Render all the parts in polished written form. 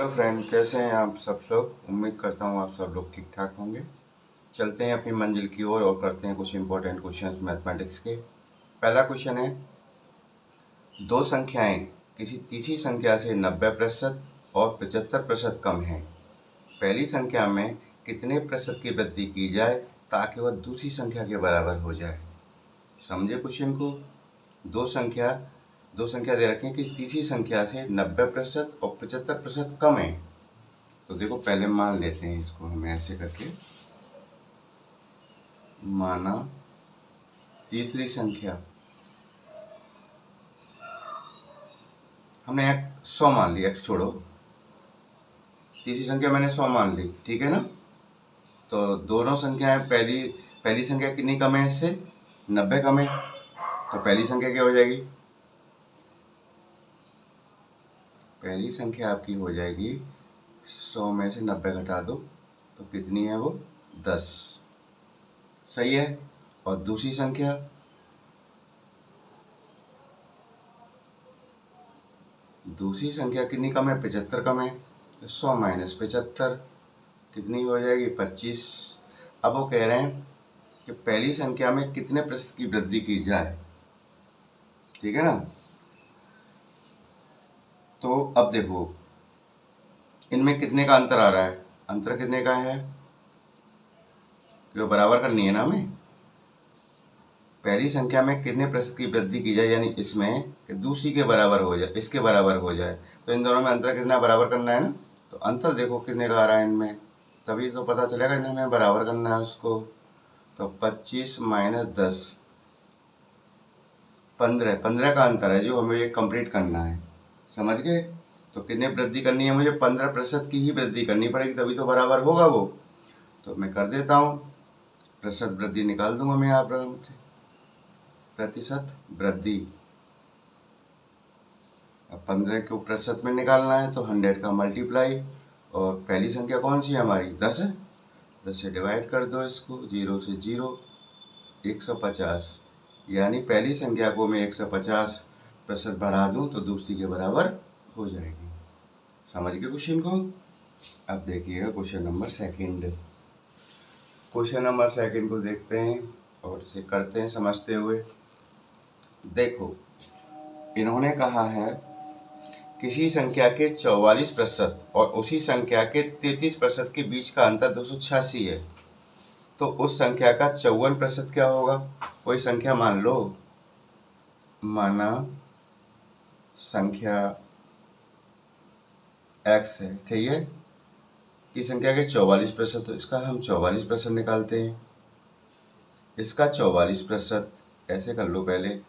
Hello friend, कैसे हैं आप सब लोग। उम्मीद करता हूँ आप सब लोग ठीक ठाक होंगे। चलते हैं अपनी मंजिल की ओर और करते हैं कुछ इंपॉर्टेंट क्वेश्चंस मैथमेटिक्स के। पहला क्वेश्चन है, दो संख्याएं किसी तीसरी संख्या से 90% और 75% कम हैं। पहली संख्या में कितने प्रतिशत की वृद्धि की जाए ताकि वह दूसरी संख्या के बराबर हो जाए। समझे क्वेश्चन को। दो संख्या दे रखी है कि तीसरी संख्या से 90% और 75% कम है। तो देखो, पहले मान लेते हैं इसको हम ऐसे करके। माना तीसरी संख्या हमने 100 मान ली, x छोड़ो। तीसरी संख्या मैंने 100 मान ली, ठीक है ना। तो दोनों संख्याएं, पहली संख्या कितनी कम है इससे, 90 कम है। तो पहली संख्या क्या हो जाएगी, पहली संख्या आपकी हो जाएगी 100 में से 90 घटा दो तो कितनी है वो, 10। सही है। और दूसरी संख्या कितनी कम है, 75 कम है। 100 माइनस 75 कितनी हो जाएगी, 25। अब वो कह रहे हैं कि पहली संख्या में कितने प्रतिशत की वृद्धि की जाए, ठीक है ना। तो अब देखो, इनमें कितने का अंतर आ रहा है, अंतर कितने का है, जो बराबर करनी है ना हमें। पहली संख्या में कितने प्रतिशत की वृद्धि की जाए, यानी इसमें कि दूसरी के बराबर हो जाए, इसके बराबर हो जाए। तो इन दोनों में अंतर कितना बराबर करना है ना। तो अंतर देखो कितने का आ रहा है इनमें, तभी तो पता चलेगा इन्हें हमें बराबर करना है उसको। तो 25 माइनस 10, 15 का अंतर है जो हमें ये कंप्लीट करना है। समझ गए। तो कितने वृद्धि करनी है मुझे, 15% की ही वृद्धि करनी पड़ेगी, तभी तो बराबर होगा वो। तो मैं कर देता हूँ, प्रतिशत वृद्धि निकाल दूंगा मैं यहाँ पर। प्रतिशत वृद्धि, अब 15 को प्रतिशत में निकालना है तो 100 का मल्टीप्लाई, और पहली संख्या कौन सी है हमारी, 10 है। 10 से डिवाइड कर दो इसको, 0 से 0, 150। यानी पहली संख्या को मैं 150% बढ़ा दूं तो दूसरी के बराबर हो जाएगी। समझ गए क्वेश्चन को। अब देखिएगा question number second. Question number second को देखते हैं और इसे करते हैं समझते हुए। देखो, इन्होंने कहा है किसी संख्या के 44% और उसी संख्या के 33% के बीच का अंतर 286 है, तो उस संख्या का 54% क्या होगा। कोई संख्या मान लो, माना संख्या x है, ठीक है, की संख्या के 44%, तो इसका हम 44% निकालते हैं। इसका 44% ऐसे कर लो पहले,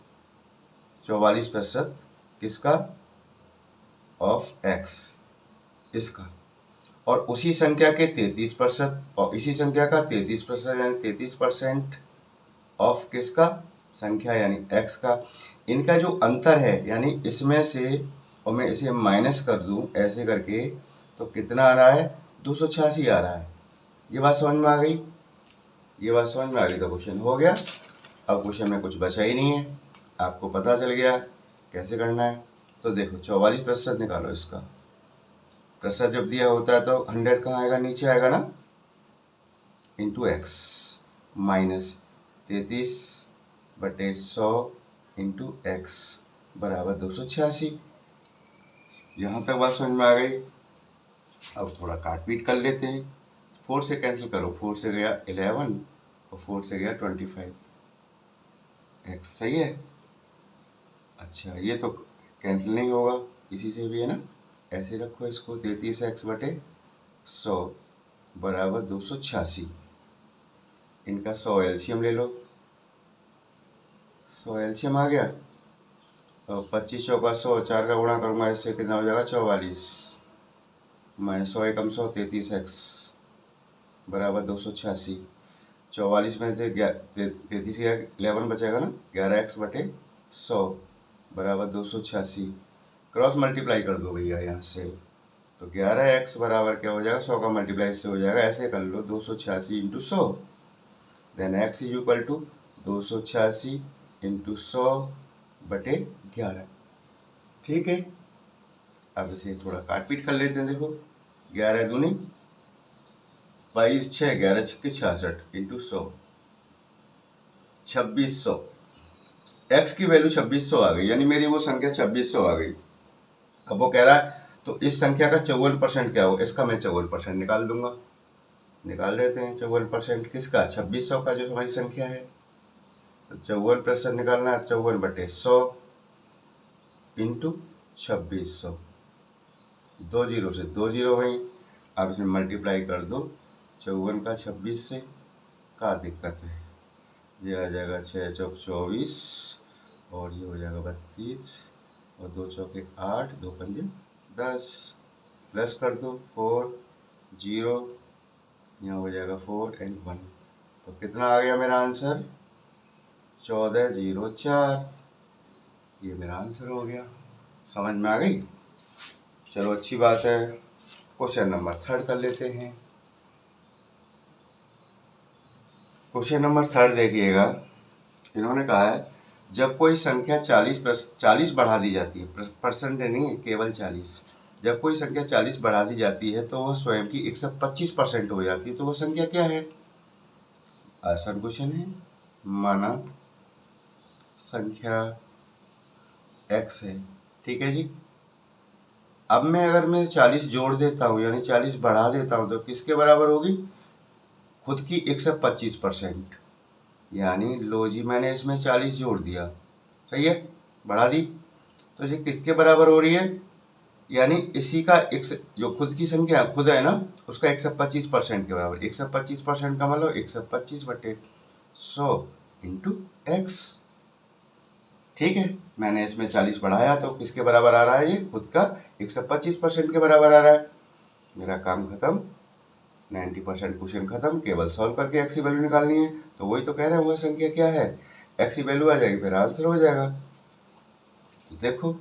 44% किसका, ऑफ x, इसका। और उसी संख्या के 33% और इसी संख्या का 33%, यानी 33% ऑफ किसका, संख्या यानी x का। इनका जो अंतर है, यानी इसमें से, और मैं इसे माइनस कर दूं ऐसे करके, तो कितना आ रहा है, 286 आ रहा है। ये बात समझ में आ गई, ये बात समझ में आ गई तो क्वेश्चन हो गया। अब क्वेश्चन में कुछ बचा ही नहीं है, आपको पता चल गया कैसे करना है। तो देखो, 44% निकालो इसका। प्रतिशत जब दिया होता है तो 100 कहाँ आएगा, नीचे आएगा ना, into x, minus 33/100 into x बराबर 286। यहाँ तक बात समझ में आ गई। अब थोड़ा काट पीट कर लेते हैं। 4 से कैंसिल करो, 4 से गया 11 और 4 से गया 25, एक्स सही है। अच्छा, ये तो कैंसिल नहीं होगा किसी से भी, है ना। ऐसे रखो इसको, 33x/100 बराबर 286। इनका 100 एलसीएम ले लो, 100 एलसीएम आ गया। और 25 चौका 100, 4 का गुणा करूँगा इससे कितना हो जाएगा, 44 माइनस 100 एकम 100, 33x बराबर 286। 44 में से 33 का 11 बचेगा ना, 11x/100 बराबर 286। क्रॉस मल्टीप्लाई कर दो भैया यहाँ से, तो 11x बराबर क्या हो जाएगा, 100 का मल्टीप्लाई इससे हो जाएगा, ऐसे कर लो, 286 into 100, then x is equal to 286 into 100/11। ठीक है। अब इसे थोड़ा काट पीट कर लेते हैं। देखो 11 दूनी 22, 6 11 छक्के 66 इंटू 100 2600। एक्स की वैल्यू 2600 आ गई, यानी मेरी वो संख्या 2600 आ गई। अब वो कह रहा है तो इस संख्या का 54% क्या हो, इसका मैं 54% निकाल दूंगा। निकाल देते हैं 54% किसका, 2600 का जो हमारी संख्या है। तो 54% निकालना है, 54/100 इंटू 2600। 2 जीरो से 2 जीरो गई। अब इसमें मल्टीप्लाई कर दो 54 का 26 से। क्या दिक्कत है, ये आ जाएगा 6 चौक 24 और ये हो जाएगा 32 और 2 चौके 8 2 पंजे 10। प्लस कर दो 4 0, यहाँ हो जाएगा 4 और 1। तो कितना आ गया मेरा आंसर, 1404। ये मेरा आंसर हो गया। समझ में आ गई। चलो अच्छी बात है। क्वेश्चन नंबर 3 कर लेते हैं। क्वेश्चन नंबर 3 देखिएगा। इन्होंने कहा है जब कोई संख्या 40 बढ़ा दी जाती है, परसेंट नहीं है, केवल 40। जब कोई संख्या 40 बढ़ा दी जाती है तो वह स्वयं की 125% हो जाती है, तो वह संख्या क्या है। आसान क्वेश्चन है। माना संख्या x है, ठीक है जी। अब मैं 40 जोड़ देता हूँ, यानी 40 बढ़ा देता हूँ, तो किसके बराबर होगी, खुद की 125%। यानी लो जी, मैंने इसमें 40 जोड़ दिया, सही है, बढ़ा दी, तो ये किसके बराबर हो रही है, यानी इसी का जो खुद की संख्या खुद है ना, उसका 125% के बराबर। 125% का मतलब 125/100 इंटू एक्स। ठीक है, मैंने इसमें 40 बढ़ाया तो किसके बराबर आ रहा है, ये खुद का 125% के बराबर आ रहा है। मेरा काम खत्म, 90% क्वेश्चन खत्म। केवल सॉल्व करके एक्स की वैल्यू निकालनी है। तो वही तो कह रहे हैं, वह संख्या क्या है, एक्स की वैल्यू आ जाएगी, फिर आंसर हो जाएगा। तो देखो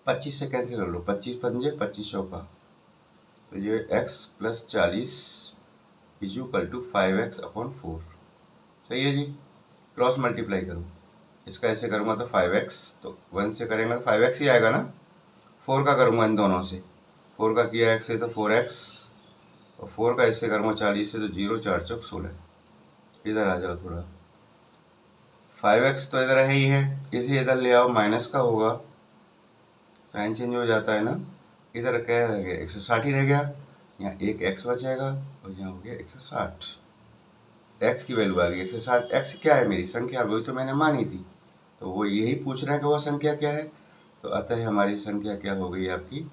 25 से कैंसिल कर लो, 25 पंजे 25 चौका, तो ये x plus 40 is equal to 5x/4। सही है जी। क्रॉस मल्टीप्लाई करो, इसका ऐसे करूँगा तो 5x, तो 1 से करेंगे तो 5x ही आएगा ना। 4 का करूँगा इन दोनों से, 4 का किया x से तो 4x, और 4 का इससे करूँगा 40 से तो 0 4 चौक 16। इधर आ जाओ थोड़ा, 5x तो इधर है ही है, इसे इधर ले आओ, माइनस का होगा, साइन चेंज हो जाता है ना। इधर क्या रह गया, 160 ही रह गया, यहाँ एक x बचेगा और यहाँ हो गया 160। x की वैल्यू आ गई 160। x क्या है, मेरी संख्या, वही तो मैंने मानी थी। तो वो यही पूछ रहा है कि वह संख्या क्या है। तो अतः हमारी संख्या क्या हो गई आपकी,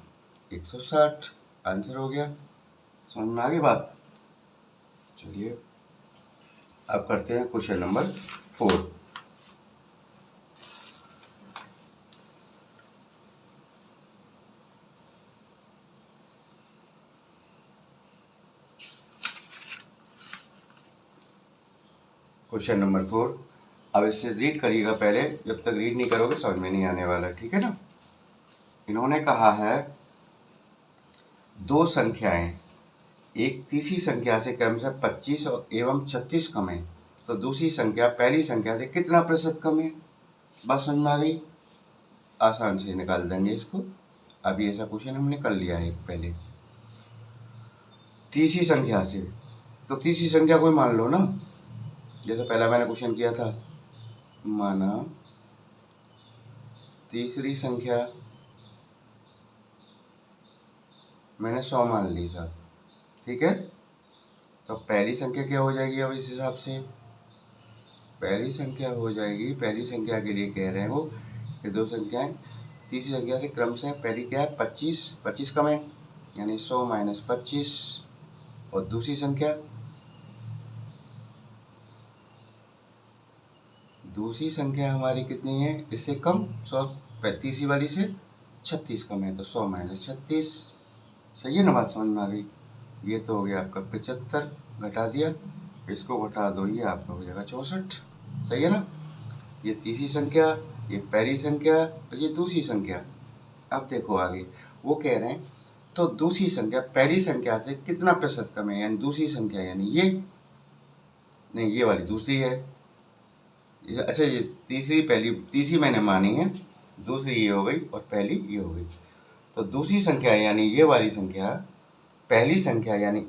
160। आंसर हो गया। समझ में आ गई बात। चलिए अब करते हैं क्वेश्चन नंबर 4। Question number 4। अब इसे रीड करिएगा पहले, जब तक रीड नहीं करोगे समझ में नहीं आने वाला, ठीक है ना। इन्होंने कहा है दो संख्याएं एक तीसरी संख्या से क्रमशः 25 एवं 36 कम है, तो दूसरी संख्या पहली संख्या से कितना प्रतिशत कम है। बात समझ में आ गई। आसान से निकाल देंगे इसको। अभी ऐसा क्वेश्चन हमने कर लिया है पहले। तीसरी संख्या से, तो तीसरी संख्या कोई मान लो ना, जैसे पहला मैंने क्वेश्चन किया था। माना तीसरी संख्या मैंने 100 मान ली था, ठीक है। तो पहली संख्या क्या हो जाएगी, अब इस हिसाब से पहली संख्या हो जाएगी, पहली संख्या के लिए कह रहे हैं वो कि दो संख्याएं तीसरी संख्या से क्रमशः, पहली क्या है 25 कम है, यानी 100 - 25, और दूसरी संख्या हमारी कितनी है, इससे कम, 100 तीसरी वाली से 36 कम है, तो 100 - 36। सही है ना, बात समझ में आ गई। ये तो हो गया आपका 75, घटा दिया, इसको घटा दो, ये आपका हो जाएगा 64। सही है ना। ये तीसरी संख्या, ये पहली संख्या और ये दूसरी संख्या। अब देखो आगे वो कह रहे हैं तो दूसरी संख्या पहली संख्या से कितना प्रतिशत कम है, यानी दूसरी संख्या, यानी ये नहीं, ये वाली दूसरी है। अच्छा, ये तीसरी, पहली तीसरी मैंने मानी है, दूसरी ये हो गई और पहली ये हो गई। तो दूसरी संख्या यानी ये वाली संख्या पहली संख्या यानी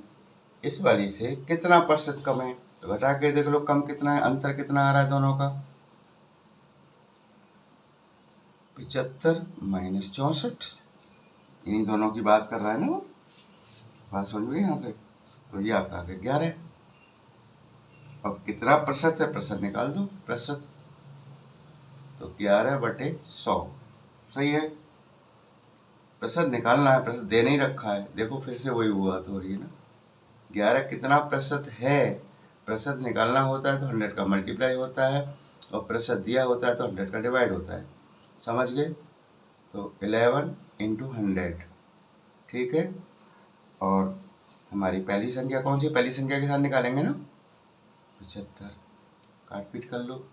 इस वाली से कितना प्रतिशत कम है? तो घटा के देख लो कम कितना है, अंतर कितना आ रहा है दोनों का। 75 माइनस 64, इन्हीं दोनों की बात कर रहा है ना वो। बात समझ गई यहाँ से? तो ये आपका आगे 11 है। अब कितना प्रतिशत है, प्रतिशत निकाल दो प्रतिशत। तो 11/100 सही है। प्रतिशत निकालना है, प्रतिशत दे नहीं रखा है। देखो फिर से वही हुआ तो हो रही है ना। 11 कितना प्रतिशत है, प्रतिशत निकालना होता है तो 100 का मल्टीप्लाई होता है, और प्रतिशत दिया होता है तो 100 का डिवाइड होता है। समझ गए? तो 11 × 100, ठीक है। और हमारी पहली संख्या कौन सी? पहली संख्या के साथ निकालेंगे ना 75, काट पीट कर लो।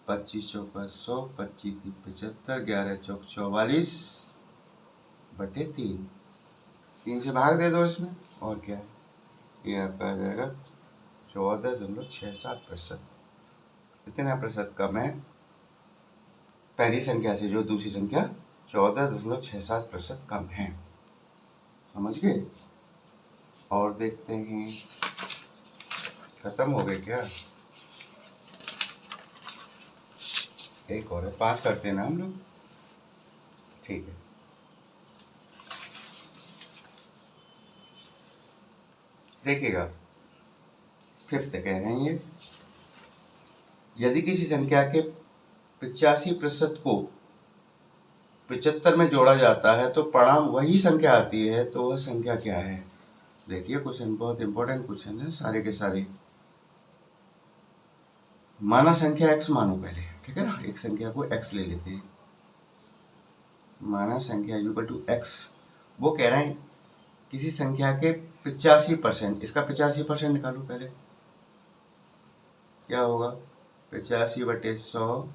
25 चौका 100, 25 3 75, 11 चौक 44/3। 3 से भाग दे दो इसमें, और क्या है, ये आपका आ जाएगा 14.67%। इतना प्रतिशत कम है पहली संख्या से जो दूसरी संख्या 14.67% कम है। समझ गए? और देखते हैं, खत्म हो गए क्या? एक और है, 5 करते हैं ना हम लोग, ठीक है। देखिएगा, 5th कह रहे हैं ये, यदि किसी संख्या के 85% को 75 में जोड़ा जाता है तो परिणाम वही संख्या आती है, तो वह संख्या क्या है? देखिए क्वेश्चन बहुत इंपॉर्टेंट क्वेश्चन है, सारे के सारे। माना संख्या x मानो पहले, ठीक है ना। एक संख्या को x ले लेते हैं, माना संख्या इक्वल टू x। वो कह रहे हैं किसी संख्या के 85%, इसका 85% निकालो पहले। क्या होगा? 85/100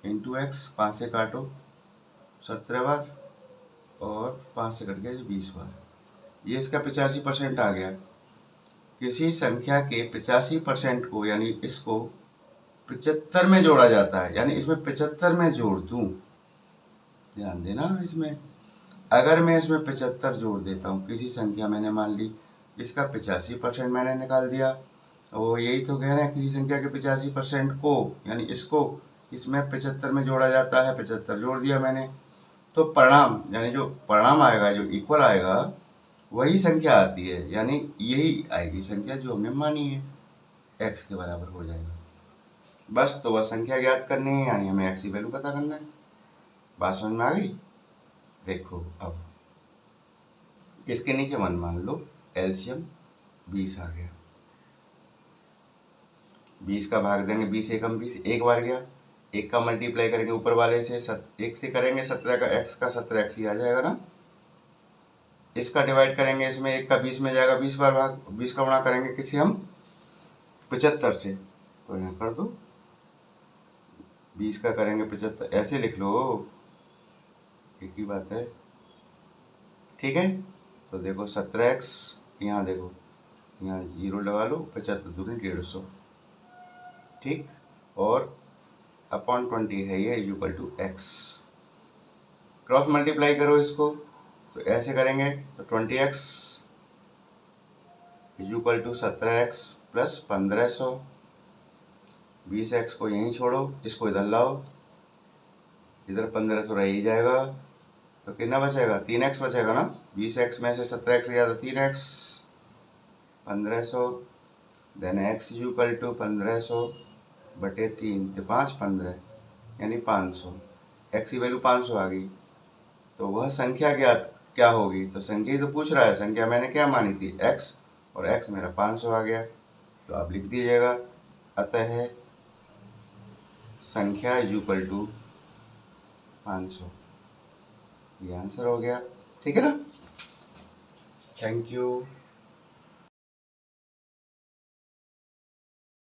इंटू x, 5 से काटो 17 बार, और 5 से कट गया 20 बार। ये इसका 85% आ गया। किसी संख्या के 85% को यानी इसको 75 में जोड़ा जाता है, यानी इसमें 75 में जोड़ दूं, ध्यान देना इसमें। अगर मैं इसमें 75 जोड़ देता हूँ किसी संख्या, मैंने मान ली इसका 85% मैंने निकाल दिया, और यही तो कह रहे हैं किसी संख्या के 85% को यानी इसको इसमें 75 में जोड़ा जाता है, 75 जोड़ दिया मैंने, तो परिणाम यानी जो परिणाम आएगा, जो इक्वल आएगा, वही संख्या आती है, यानी यही आएगी संख्या जो हमने मानी है, x के बराबर हो जाएगा। बस तो वह संख्या ज्ञात करनी है, यानी हमें x की वैल्यू पता करना है। बात समझ में आ गई? देखो अब इसके नीचे 1 मान लो, एलसीएम 20 आ गया। 20 का भाग देंगे, 20 एकम 20, एक बार गया। 1 का मल्टीप्लाई करेंगे ऊपर वाले से, 1 से करेंगे 17 का x का 17x ही आ जाएगा ना। इसका डिवाइड करेंगे इसमें, 1 का 20 में जाएगा, 20 बार भाग, 20 का गुणा करेंगे किसी हम 75 से, तो यहाँ कर दो 20 का करेंगे 75, ऐसे लिख लो, एक ही बात है, ठीक है। तो देखो 17x, यहाँ देखो, यहाँ 0 लगा लो, 75 दूनी 150, ठीक, और अपॉन 20 है ये, equal to x। Cross multiply करो इसको, तो ऐसे करेंगे तो 20x equal to 17x plus 1500। 20x को यहीं छोड़ो, इसको इधर लाओ, इधर 1500 रह ही जाएगा, तो कितना बचेगा? 3x बचेगा ना। 20x में से 17x गया तो 3x, 1500, then x equal to 1500/3, तो 5 15 यानी 500। x की वैल्यू 500 आ गई, तो वह संख्या क्या होगी? तो संख्या ही तो पूछ रहा है, संख्या मैंने क्या मानी थी? x, और x मेरा 500 आ गया, तो आप लिख दीजिएगा, अतः संख्या इक्वल टू 500। ये आंसर हो गया, ठीक है ना। Thank you.